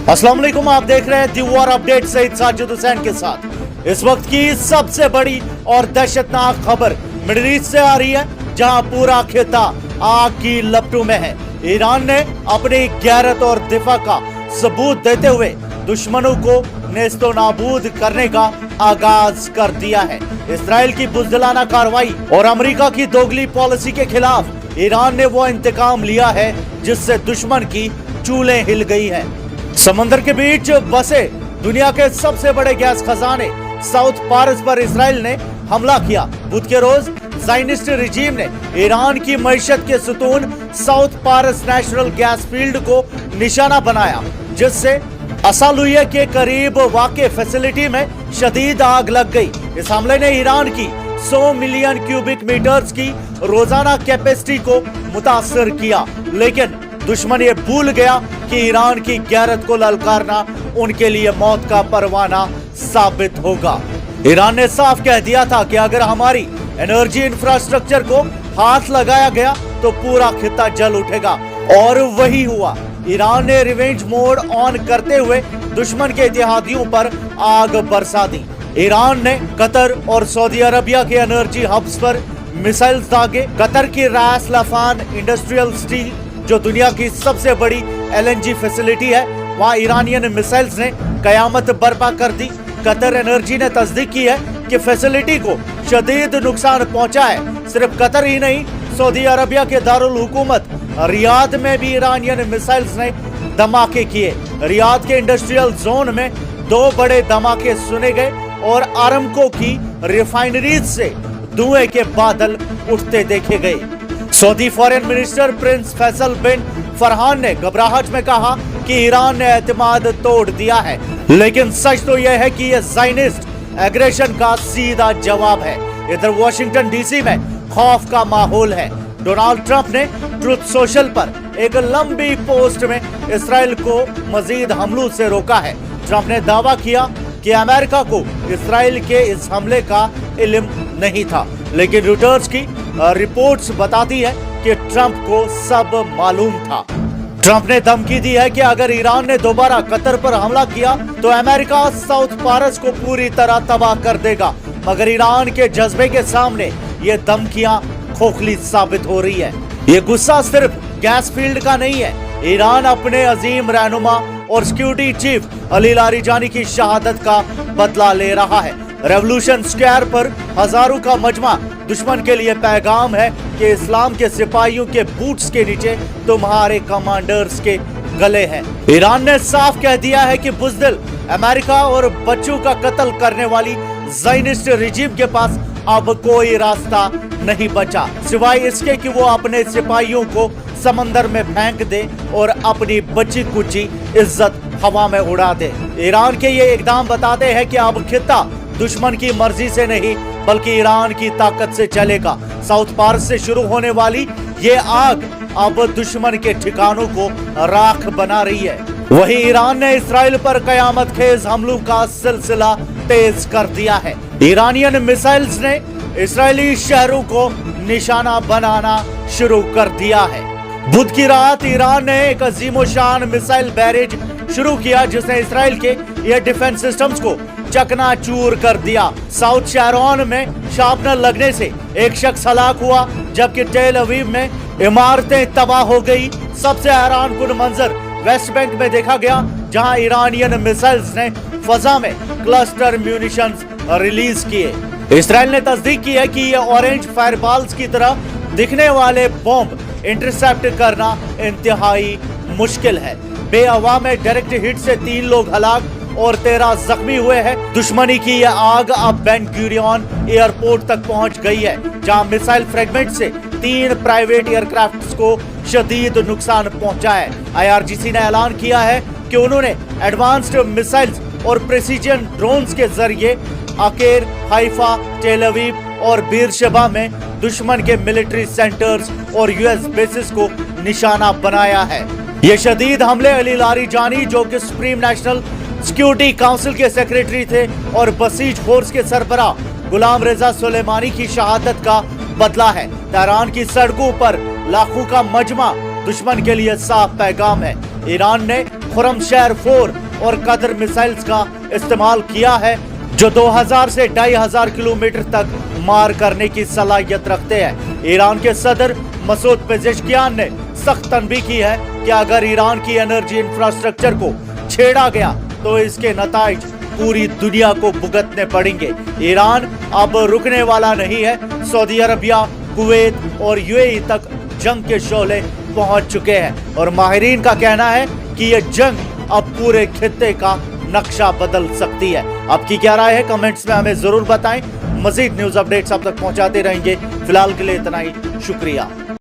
अस्सलाम वालेकुम, आप देख रहे हैं the war update Saeed Sajid Hussain के साथ। इस वक्त की सबसे बड़ी और दहशतनाक खबर मिडिल ईस्ट से आ रही है, जहां पूरा खिता आग की लपटों में है। ईरान ने अपनी गैरत और दिफा का सबूत देते हुए दुश्मनों को नेस्तो नाबूद करने का आगाज कर दिया है। इजराइल की बुज़दिलाना कार्रवाई और अमेरिका की दोगली पॉलिसी के खिलाफ ईरान ने वो इंतकाम लिया है जिससे दुश्मन की चूलें हिल गई हैं। समंदर के बीच बसे दुनिया के सबसे बड़े गैस खजाने साउथ पारस पर इजराइल ने हमला किया। बुध के रोज ज़ायनिस्ट रिजीम ने ईरान की मईशत के सुतून साउथ पारस नेशनल गैस फील्ड को निशाना बनाया, जिससे असालुये के करीब वाक़े फैसिलिटी में शदीद आग लग गई। इस हमले ने ईरान की 100 मिलियन क्यूबिक मीटर्स की रोजाना कैपेसिटी को मुतासर किया, लेकिन दुश्मन ये भूल गया कि ईरान की गैरत को ललकारना उनके लिए मौत का परवाना साबित होगा। ईरान ने साफ कह दिया था कि अगर हमारी एनर्जी इंफ्रास्ट्रक्चर को हाथ लगाया गया तो पूरा खिता जल उठेगा, और वही हुआ। ईरान ने रिवेंज मोड ऑन करते हुए दुश्मन के इत्तेहादियों पर आग बरसा दी। ईरान ने कतर और सऊदी अरबिया के एनर्जी हब्स पर मिसाइल्स दागे। कतर की रास लफान इंडस्ट्रियल स्टील, जो दुनिया की सबसे बड़ी LNG फैसिलिटी है, वहां ईरानियन मिसाइल्स ने कयामत बर्पा कर दी। कतर एनर्जी ने तस्दीक की है कि फैसिलिटी को शदीद नुकसान पहुंचा है। सिर्फ कतर ही नहीं, सऊदी अरबिया के दारुल हुकूमत रियाद में भी ईरानियन मिसाइल्स ने धमाके किए। रियाद के इंडस्ट्रियल जोन में 2 बड़े धमाके सुने गए और आरामको की रिफाइनरीज से धुएं के बादल उठते देखे गए। Saudi foreign minister prince Faisal bin Farhan ने घबराहट में कहा कि ईरान ने एतमाद तोड़ दिया है, लेकिन सच तो यह है कि यह ज़ायनिस्ट एग्रेशन का सीधा जवाब है। इधर वाशिंगटन DC में खौफ का माहौल है। डोनाल्ड ट्रंप ने ट्रुथ सोशल पर एक लंबी पोस्ट में इजराइल को मजीद हमलों से रोका है। ट्रंप ने दावा किया कि अमेरिका को इजराइल के इस हमले का इल्म नहीं था, लेकिन रॉयटर्स की रिपोर्ट्स बताती है कि ट्रंप को सब मालूम था। ट्रंप ने धमकी दी है कि अगर ईरान ने दोबारा कतर पर हमला किया तो अमेरिका साउथ पारस को पूरी तरह तबाह कर देगा। मगर ईरान के जज्बे के सामने ये धमकियां खोखली साबित हो रही है। ये गुस्सा सिर्फ गैस फील्ड का नहीं है। ईरान अपने अजीम रहनुमा और सिक्योरिटी चीफ अली लारिजानी की शहादत का बदला ले रहा है। रेवोल्यूशन स्क्वायर पर हजारों का मजमा दुश्मन के लिए पैगाम है कि इस्लाम के सिपाहियों के बूट्स के नीचे तुम्हारे कमांडर्स के गले हैं। ईरान ने साफ कह दिया है कि बुज़दिल अमेरिका और बच्चों का कत्ल करने वाली ज़ायनिस्ट रिजीम के पास अब कोई रास्ता नहीं बचा, सिवाय इसके कि वो अपने सिपाहियों को समंदर में फेंक दे और अपनी बची कुची इज्जत हवा में उड़ा दे। ईरान के ये इकदाम बताते हैं कि अब खिता दुश्मन की मर्जी से नहीं बल्कि ईरान की ताकत से चलेगा। साउथ पारस से शुरू होने वाली ये आग अब दुश्मन के ठिकानों को राख बना रही है। वहीं ईरान ने इजराइल पर कयामत खेज हमलों का सिलसिला तेज कर दिया है। ईरानियन मिसाइल्स ने इजरायली शहरों को निशाना बनाना शुरू कर दिया है। बुध की रात ईरान ने एक अजीमोशान मिसाइल बैरेज शुरू किया, जिसने इजराइल के एयर डिफेंस सिस्टम्स को चकनाचूर कर दिया। साउथ शहरोन में शार्पनर लगने से एक शख्स हलाक हुआ, जबकि टेल अवीव में इमारतें तबाह हो गई। सबसे हैरानकुन मंजर वेस्ट बैंक में देखा गया, जहां ईरानियन मिसाइल्स ने फजा में क्लस्टर म्यूनिशंस रिलीज किए। इजराइल ने तस्दीक की है कि ये ऑरेंज फायरबॉल्स की तरह दिखने वाले बॉम्ब इंटरसेप्ट करना इंतहाई मुश्किल है। बेअवा में डायरेक्ट हिट से 3 लोग हलाक और 13 जख्मी हुए हैं। दुश्मनी की यह आग अब बेन गुरियन एयरपोर्ट तक पहुंच गई है, जहां मिसाइल फ्रेगमेंट से 3 प्राइवेट एयरक्राफ्ट्स को शदीद नुकसान पहुंचा है। IRGC ने ऐलान किया है कि उन्होंने एडवांस्ड मिसाइल्स और प्रेसिजन ड्रोन्स के जरिए अकेर, हाइफा, टेल अवीव और बीरशेबा में दुश्मन के मिलिट्री सेंटर्स और US बेसिस को निशाना बनाया है। ये शदीद हमले अली लारिजानी, जो कि सुप्रीम नेशनल सिक्योरिटी काउंसिल के सेक्रेटरी थे, और बसीज फोर्स के सरबराह गुलाम रेजा सुलेमानी की शहादत का बदला है। तेहरान की सड़कों पर लाखों का मजमा दुश्मन के लिए साफ पैगाम है। ईरान ने खुरमशहर 4 और कदर मिसाइल्स का इस्तेमाल किया है, जो 2000 से 2500 किलोमीटर तक मार करने की सलाहियत रखते हैं। ईरान के सदर मसूद पेजेश्कियान ने सख्त तनबीह की है कि अगर ईरान की एनर्जी इंफ्रास्ट्रक्चर को छेड़ा गया तो इसके नताइज पूरी दुनिया को भुगतने पड़ेंगे। ईरान अब रुकने वाला नहीं है। सऊदी अरबिया, कुवैत और यूएई तक जंग के शोले पहुंच चुके हैं और माहिरीन का कहना है कि यह जंग अब पूरे खित्ते का नक्शा बदल सकती है। आपकी क्या राय है, कमेंट्स में हमें जरूर बताएं। मजीद न्यूज अपडेट्स आप तक पहुंचाते रहेंगे। फिलहाल के लिए इतना ही, शुक्रिया।